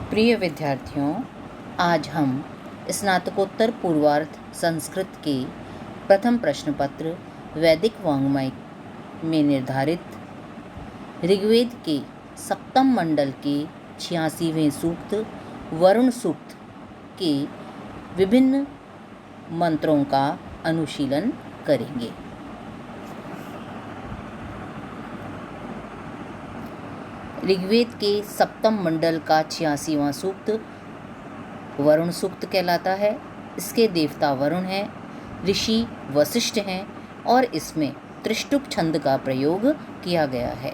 प्रिय विद्यार्थियों, आज हम स्नातकोत्तर पूर्वार्ध संस्कृत के प्रथम प्रश्न पत्र वैदिक वाङ्मय में निर्धारित ऋग्वेद के सप्तम मंडल के 86वें सूक्त वरुण सूक्त के विभिन्न मंत्रों का अनुशीलन करेंगे। ऋग्वेद के सप्तम मंडल का 86वां सूक्त वरुण सूक्त कहलाता है। इसके देवता वरुण हैं, ऋषि वशिष्ठ हैं और इसमें त्रिष्टुप छंद का प्रयोग किया गया है।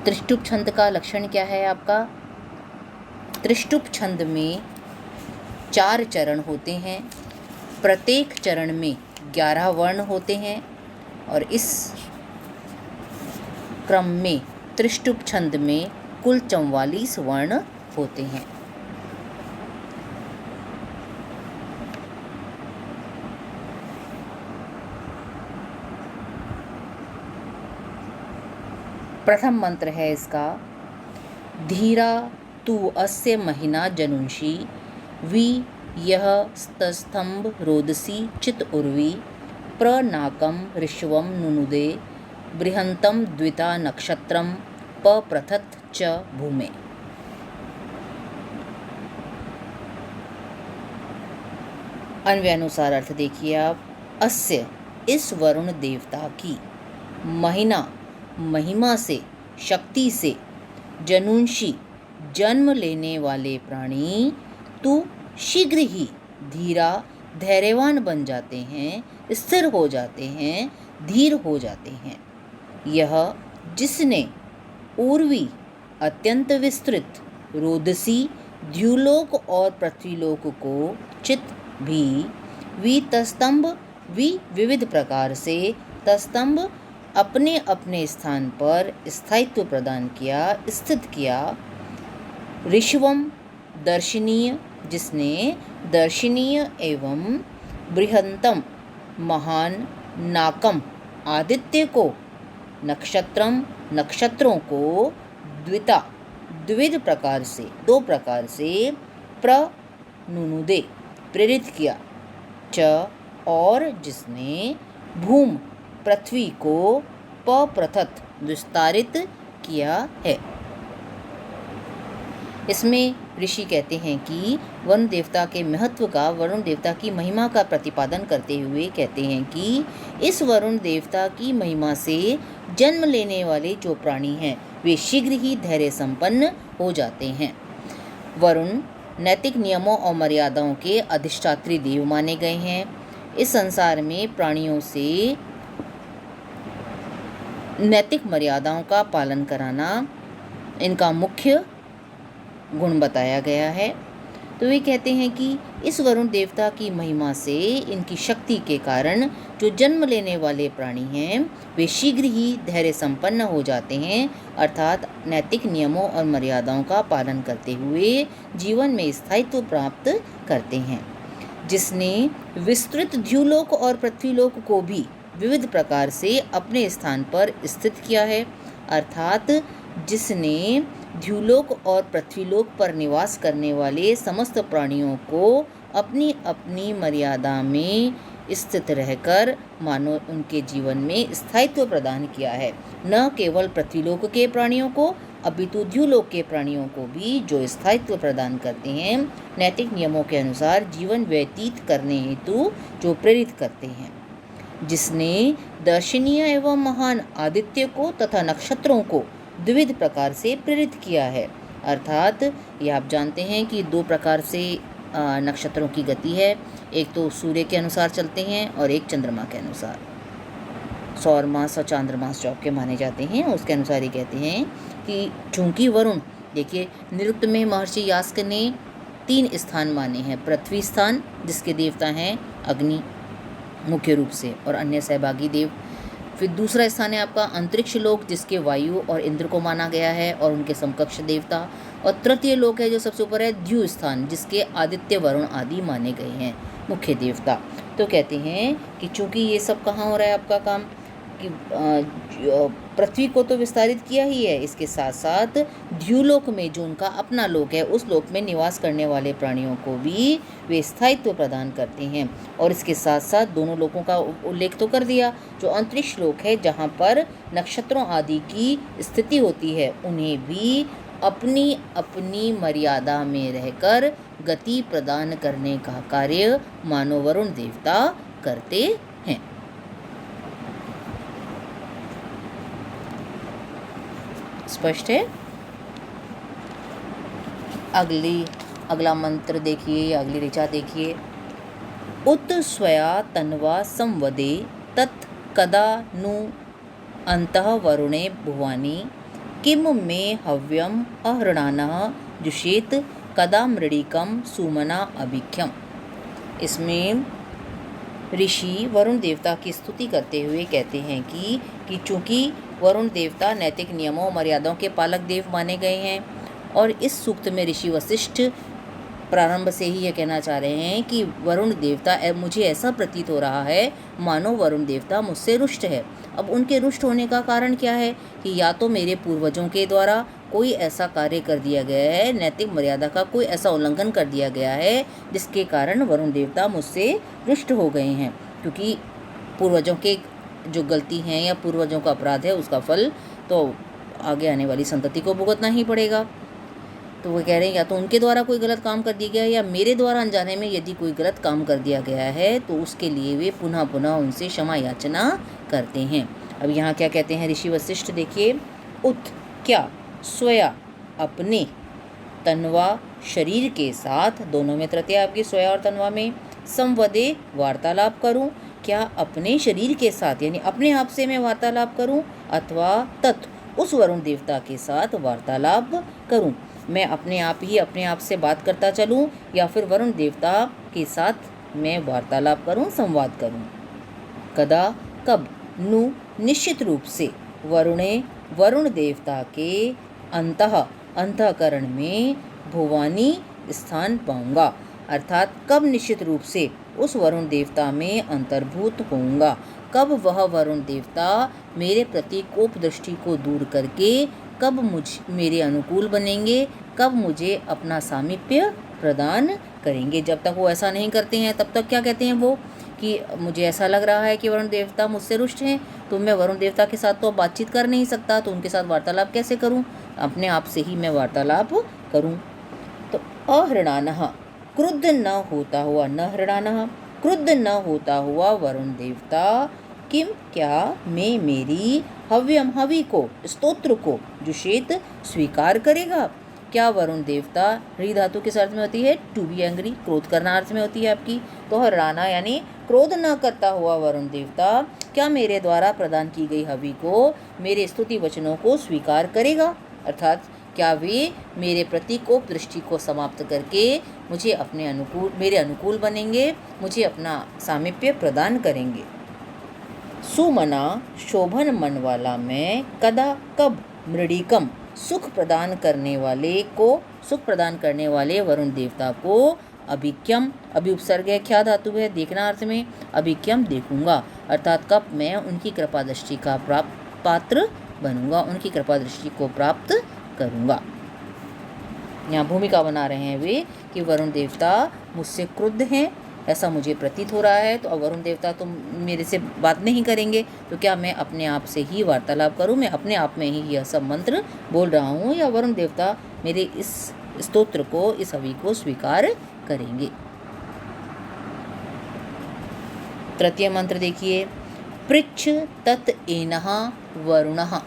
त्रिष्टुप छंद का लक्षण क्या है आपका? त्रिष्टुप छंद में 4 चरण होते हैं, प्रत्येक चरण में 11 वर्ण होते हैं और इस क्रम में त्रिष्टुप छंद में कुल 44 वर्ण होते हैं। प्रथम मंत्र है इसका, धीरा तु अस्य महिना जनुंषि वि यह स्तंभ रोदसी चित उर्वी प्रनाकम ऋष्वम नुनुदे बृहंतम द्विता नक्षत्रम पप्रथत च भूमे। अन्वयानुसार अर्थ देखिए आप। अस्य इस वरुण देवता की, महिना महिमा से, शक्ति से, जनुंषि जन्म लेने वाले प्राणी तू शीघ्र ही धीरा धैर्यवान बन जाते हैं, स्थिर हो जाते हैं, धीर हो जाते हैं। यह जिसने उर्वी अत्यंत विस्तृत, रोदसी द्युलोक और पृथ्वीलोक को, चित भी, वि तस्तंभ वि विविध प्रकार से, तस्तंभ अपने अपने स्थान पर स्थायित्व प्रदान किया, स्थित किया, ऋष्वम दर्शनीय जिसने दर्शनीय एवं बृहंतम महान, नाकम आदित्य को, नक्षत्रम नक्षत्रों को, द्विता द्विविध प्रकार से, 2 प्रकार से, प्रनुनुदे प्रेरित किया, च और जिसने भूम पृथ्वी को पप्रथत विस्तारित किया है। इसमें ऋषि कहते हैं कि वरुण देवता के महत्व का, वरुण देवता की महिमा का प्रतिपादन करते हुए कहते हैं कि इस वरुण देवता की महिमा से जन्म लेने वाले जो प्राणी हैं वे शीघ्र ही धैर्य संपन्न हो जाते हैं। वरुण नैतिक नियमों और मर्यादाओं के अधिष्ठात्री देव माने गए हैं। इस संसार में प्राणियों से नैतिक मर्यादाओं का पालन कराना इनका मुख्य गुण बताया गया है। तो वे कहते हैं कि इस वरुण देवता की महिमा से, इनकी शक्ति के कारण जो जन्म लेने वाले प्राणी हैं वे शीघ्र ही धैर्य संपन्न हो जाते हैं, अर्थात नैतिक नियमों और मर्यादाओं का पालन करते हुए जीवन में स्थायित्व प्राप्त करते हैं। जिसने विस्तृत द्युलोक और पृथ्वीलोक को भी विविध प्रकार से अपने स्थान पर स्थित किया है, अर्थात जिसने द्युलोक और पृथ्वीलोक पर निवास करने वाले समस्त प्राणियों को अपनी अपनी मर्यादा में स्थित रहकर मानो उनके जीवन में स्थायित्व प्रदान किया है। न केवल पृथ्वीलोक के प्राणियों को अपितु द्युलोक के प्राणियों को भी जो स्थायित्व प्रदान करते हैं, नैतिक नियमों के अनुसार जीवन व्यतीत करने हेतु जो प्रेरित करते हैं। जिसने दर्शनीय एवं महान आदित्य को तथा नक्षत्रों को द्विविध प्रकार से प्रेरित किया है, अर्थात ये आप जानते हैं कि 2 प्रकार से नक्षत्रों की गति है। एक तो सूर्य के अनुसार चलते हैं और एक चंद्रमा के अनुसार। सौर मास और चांद्रमास जो आपके माने जाते हैं उसके अनुसार ही कहते हैं कि चूंकि वरुण, देखिए निरुक्त में महर्षि यास्क ने 3 स्थान माने हैं। पृथ्वी स्थान जिसके देवता हैं अग्नि मुख्य रूप से और अन्य सहभागी देव। फिर दूसरा स्थान है आपका अंतरिक्ष लोक जिसके वायु और इंद्र को माना गया है और उनके समकक्ष देवता। और तृतीय लोक है जो सबसे ऊपर है द्यु स्थान जिसके आदित्य वरुण आदि माने गए हैं मुख्य देवता। तो कहते हैं कि चूंकि ये सब कहाँ हो रहा है आपका काम, कि पृथ्वी को तो विस्तारित किया ही है, इसके साथ साथ द्युलोक में जो उनका अपना लोक है, उस लोक में निवास करने वाले प्राणियों को भी वे स्थायित्व प्रदान करते हैं। और इसके साथ साथ दोनों लोकों का उल्लेख तो कर दिया, जो अंतरिक्ष लोक है जहाँ पर नक्षत्रों आदि की स्थिति होती है, उन्हें भी अपनी अपनी मर्यादा में रहकर गति प्रदान करने का कार्य मानो वरुण देवता करते हैं। स्पष्ट है? अगला मंत्र देखिए या अगली ऋचा देखिए। उत स्वया तन्वा संवदे तत् कदा नु अंतः वरुणे भुवानी किम मे हव्यम अहृणानः जुषेत कदा मृडिकम सुमना अभिख्यम। इसमें ऋषि वरुण देवता की स्तुति करते हुए कहते हैं कि चूँकि वरुण देवता नैतिक नियमों मर्यादाओं के पालक देव माने गए हैं, और इस सूक्त में ऋषि वशिष्ठ प्रारंभ से ही यह कहना चाह रहे हैं कि वरुण देवता, मुझे ऐसा प्रतीत हो रहा है मानो वरुण देवता मुझसे रुष्ट है। अब उनके रुष्ट होने का कारण क्या है कि या तो मेरे पूर्वजों के द्वारा कोई ऐसा कार्य कर दिया गया है, नैतिक मर्यादा का कोई ऐसा उल्लंघन कर दिया गया है जिसके कारण वरुण देवता मुझसे रुष्ट हो गए हैं, क्योंकि पूर्वजों के जो गलती हैं या पूर्वजों का अपराध है उसका फल तो आगे आने वाली संतति को भुगतना ही पड़ेगा। तो वो कह रहे हैं या तो उनके द्वारा कोई गलत काम कर दिया गया है, या मेरे द्वारा अनजाने में यदि कोई गलत काम कर दिया गया है तो उसके लिए वे पुनः पुनः उनसे क्षमा याचना करते हैं। अब यहाँ क्या कहते हैं ऋषि वशिष्ठ, देखिए। उत क्या, स्वया अपने, तन्वा शरीर के साथ, दोनों में तृतीया आपकी स्वया और तन्वा में, संवदे वार्तालाप करूं, क्या अपने शरीर के साथ यानी अपने आप से मैं वार्तालाप करूं, अथवा तत् उस वरुण देवता के साथ वार्तालाप करूं, मैं अपने आप से बात करता चलूं, या फिर वरुण देवता के साथ मैं वार्तालाप करूं, संवाद करूं। कदा कब, नु निश्चित रूप से, वरुण देवता के अंतःकरण में भुवानी स्थान पाऊंगा, अर्थात कब निश्चित रूप से उस वरुण देवता में अंतर्भूत होऊंगा, कब वह वरुण देवता मेरे प्रति कोप दृष्टि को दूर करके कब मेरे अनुकूल बनेंगे, कब मुझे अपना सामीप्य प्रदान करेंगे। जब तक वो ऐसा नहीं करते हैं तब तक क्या कहते हैं वो कि मुझे ऐसा लग रहा है कि वरुण देवता मुझसे रुष्ट हैं, तो मैं वरुण देवता के साथ तो बातचीत कर नहीं सकता, तो उनके साथ वार्तालाप कैसे करूं, अपने आप से ही मैं वार्तालाप करूं। तो अहृणानः, क्रुद्ध न होता हुआ, न हृणानः क्रुद्ध न होता हुआ वरुण देवता, किम क्या, मैं मेरी हव्यम हवि को, स्तोत्र को, जुषेत स्वीकार करेगा। क्या वरुण देवता, री धातु किस अर्थ में होती है, टू बी एंग्री, क्रोध करना अर्थ में होती है आपकी, तो हराना यानी क्रोध न करता हुआ वरुण देवता क्या मेरे द्वारा प्रदान की गई हवि को, मेरे स्तुति वचनों को स्वीकार करेगा, अर्थात क्या वे मेरे प्रति कोप दृष्टि को समाप्त करके मुझे मेरे अनुकूल बनेंगे, मुझे अपना सामीप्य प्रदान करेंगे। सुमना शोभन मन वाला मैं, कदा कब, मृडिकम सुख प्रदान करने वाले वरुण देवता को, अभिक्यम, अभी उपसर्ग है, क्या धातु है, देखना अर्थ में, अभिक्यम देखूंगा, अर्थात कब मैं उनकी कृपा दृष्टि का पात्र बनूंगा, उनकी कृपा दृष्टि को प्राप्त करूंगा। यहाँ भूमिका बना रहे हैं वे कि वरुण देवता मुझसे क्रुद्ध हैं, ऐसा मुझे प्रतीत हो रहा है, तो अब वरुण देवता तो मेरे से बात नहीं करेंगे, तो क्या मैं अपने आप से ही वार्तालाप करूं, मैं अपने आप में ही यह सब मंत्र बोल रहा हूं, या वरुण देवता मेरे इस स्तोत्र को, इस हवि को स्वीकार करेंगे। तृतीय मंत्र देखिए। पृच्छ तत् एनः वरुणः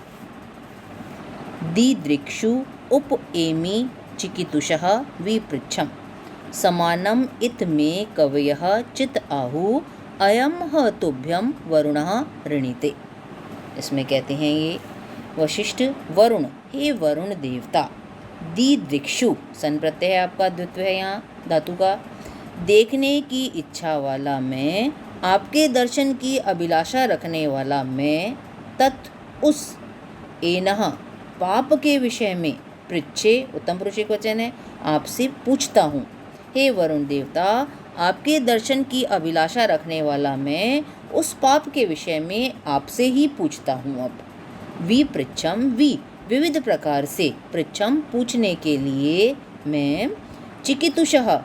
दीदृक्षु उप एमि चिकितुषः विपृच्छम् समानम इत में कवयः चित आहु अयम ह तुभ्यम वरुणः ऋणीते। इसमें कहते हैं ये वशिष्ठ, वरुण, हे वरुण देवता, दीदृक्षु, सन प्रत्यय है आपका, द्वित्व है यहाँ धातु का, देखने की इच्छा वाला मैं, आपके दर्शन की अभिलाषा रखने वाला मैं, तत् उस, एनः पाप के विषय में, पृच्छे उत्तम पुरुष एक वचन है, आपसे पूछता हूँ। हे वरुण देवता, आपके दर्शन की अभिलाषा रखने वाला मैं उस पाप के विषय में आपसे ही पूछता हूँ। अब वी पृच्छम, वी विविध प्रकार से, पृच्छम पूछने के लिए, मैं चिकितुषः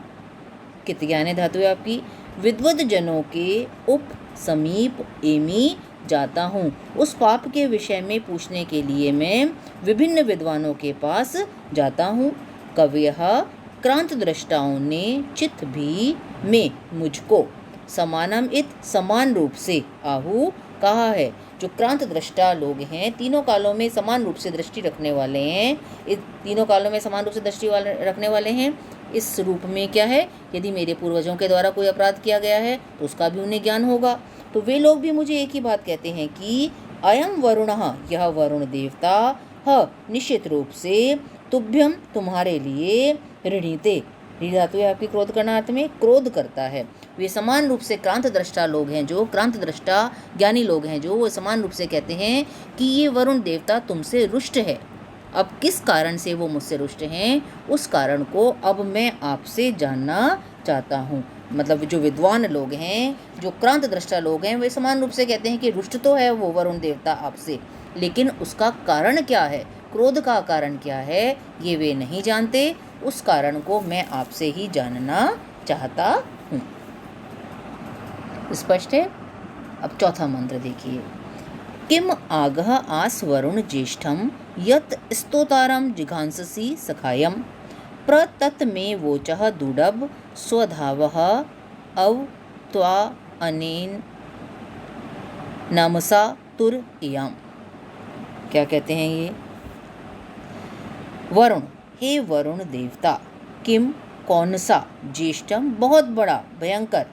कितयाने धातु है आपकी, विद्वद जनों के उप समीप एमी जाता हूँ। उस पाप के विषय में पूछने के लिए मैं विभिन्न विद्वानों के पास जाता हूँ। कवयः क्रांत दृष्टाओं ने चित्त भी में मुझको समानम इत समान रूप से आहु कहा है। जो क्रांत दृष्टा लोग हैं, तीनों कालों में समान रूप से दृष्टि रखने वाले हैं, इस तीनों कालों में समान रूप से दृष्टि रखने वाले हैं। इस रूप में क्या है, यदि मेरे पूर्वजों के द्वारा कोई अपराध किया गया है तो उसका भी उन्हें ज्ञान होगा। तो वे लोग भी मुझे एक ही बात कहते हैं कि अयम वरुणः, यह वरुण देवता, ह निश्चित रूप से, तुभ्यम तुम्हारे लिए, ऋणीते, ऋणी धातु है आपकी क्रोध करना अर्थ में, क्रोध करता है। वे समान रूप से क्रांत दृष्टा लोग हैं, जो क्रांत दृष्टा ज्ञानी लोग हैं, जो वो समान रूप से कहते हैं कि ये वरुण देवता तुमसे रुष्ट है। अब किस कारण से वो मुझसे रुष्ट हैं, उस कारण को अब मैं आपसे जानना चाहता हूँ। मतलब जो विद्वान लोग हैं, जो क्रांत दृष्टा लोग हैं, वे समान रूप से कहते हैं कि रुष्ट तो है वो वरुण देवता आपसे, लेकिन उसका कारण क्या है, क्रोध का कारण क्या है, ये वे नहीं जानते। उस कारण को मैं आपसे ही जानना चाहता हूँ। स्पष्ट है। अब चौथा मंत्र देखिए। किम आगह आस वरुण ज्येष्ठम यत स्तोतारम जिघांससी सखायम प्रतत में वोचः दुडब स्वधावः अव त्वा अनेन नमसा तुर इयाम। क्या कहते हैं ये? वरुण, हे वरुण देवता, किम कौन सा, ज्येष्ठम बहुत बड़ा भयंकर,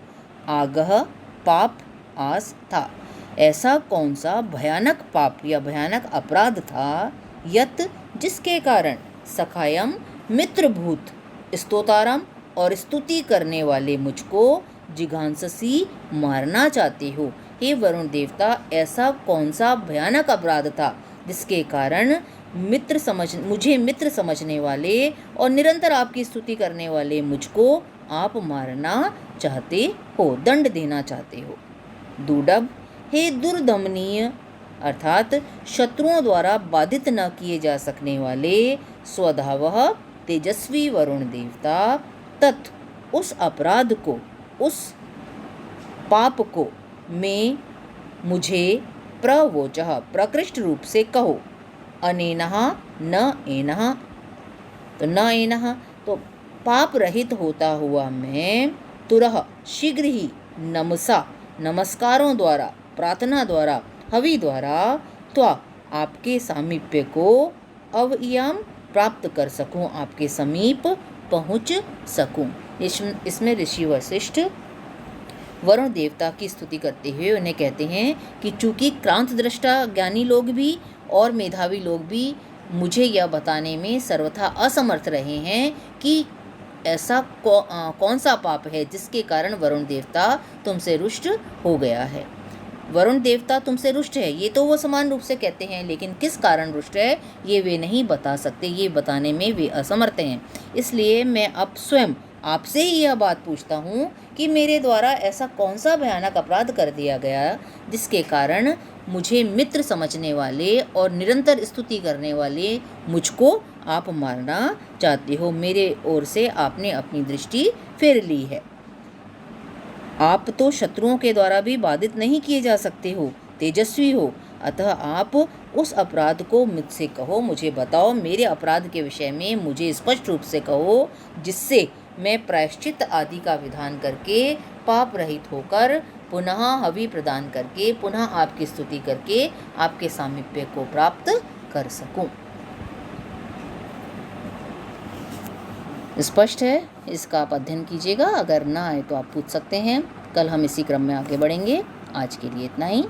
आगह पाप आस था, ऐसा कौन सा भयानक पाप या भयानक अपराध था, यत जिसके कारण, सखायम मित्रभूत, स्तोतारम और स्तुति करने वाले मुझको, जिघांससी मारना चाहते हो। हे वरुण देवता, ऐसा कौन सा भयानक अपराध था जिसके कारण मुझे मित्र समझने वाले और निरंतर आपकी स्तुति करने वाले मुझको आप मारना चाहते हो, दंड देना चाहते हो। दुडब, हे दुर्दमनीय अर्थात शत्रुओं द्वारा बाधित न किए जा सकने वाले, स्वधावः तेजस्वी वरुण देवता, तत् उस अपराध को, उस पाप को, में मुझे प्रवोचः प्रकृष्ट रूप से कहो, अनेनः न एनः, तो न एनः तो पाप रहित होता हुआ मैं, तुरह शीघ्र ही, नमसा नमस्कारों द्वारा, प्रार्थना द्वारा, हवि द्वारा, त्वा आपके सामीप्य को, अवयाम प्राप्त कर सकूं, आपके समीप पहुंच सकूं। इसमें ऋषि वशिष्ठ वरुण देवता की स्तुति करते हुए उन्हें कहते हैं कि चूंकि क्रांत दृष्टा ज्ञानी लोग भी और मेधावी लोग भी मुझे यह बताने में सर्वथा असमर्थ रहे हैं कि ऐसा कौन सा पाप है जिसके कारण वरुण देवता तुमसे रुष्ट हो गया है। वरुण देवता तुमसे रुष्ट है, ये तो वो समान रूप से कहते हैं, लेकिन किस कारण रुष्ट है ये वे नहीं बता सकते, ये बताने में वे असमर्थ हैं। इसलिए मैं अब स्वयं आपसे ही यह बात पूछता हूँ कि मेरे द्वारा ऐसा कौन सा भयानक अपराध कर दिया गया जिसके कारण मुझे मित्र समझने वाले और निरंतर स्तुति करने वाले मुझको आप मारना चाहते हो। मेरे ओर से आपने अपनी दृष्टि फेर ली है। आप तो शत्रुओं के द्वारा भी बाधित नहीं किए जा सकते हो, तेजस्वी हो, अतः आप उस अपराध को मुझसे कहो, मुझे बताओ, मेरे अपराध के विषय में मुझे स्पष्ट रूप से कहो, जिससे मैं प्रायश्चित आदि का विधान करके, पाप रहित होकर, पुनः हवि प्रदान करके, पुनः आपकी स्तुति करके आपके सामीप्य को प्राप्त कर सकूं। स्पष्ट है। इसका आप अध्ययन कीजिएगा, अगर ना आए तो आप पूछ सकते हैं। कल हम इसी क्रम में आगे बढ़ेंगे। आज के लिए इतना ही।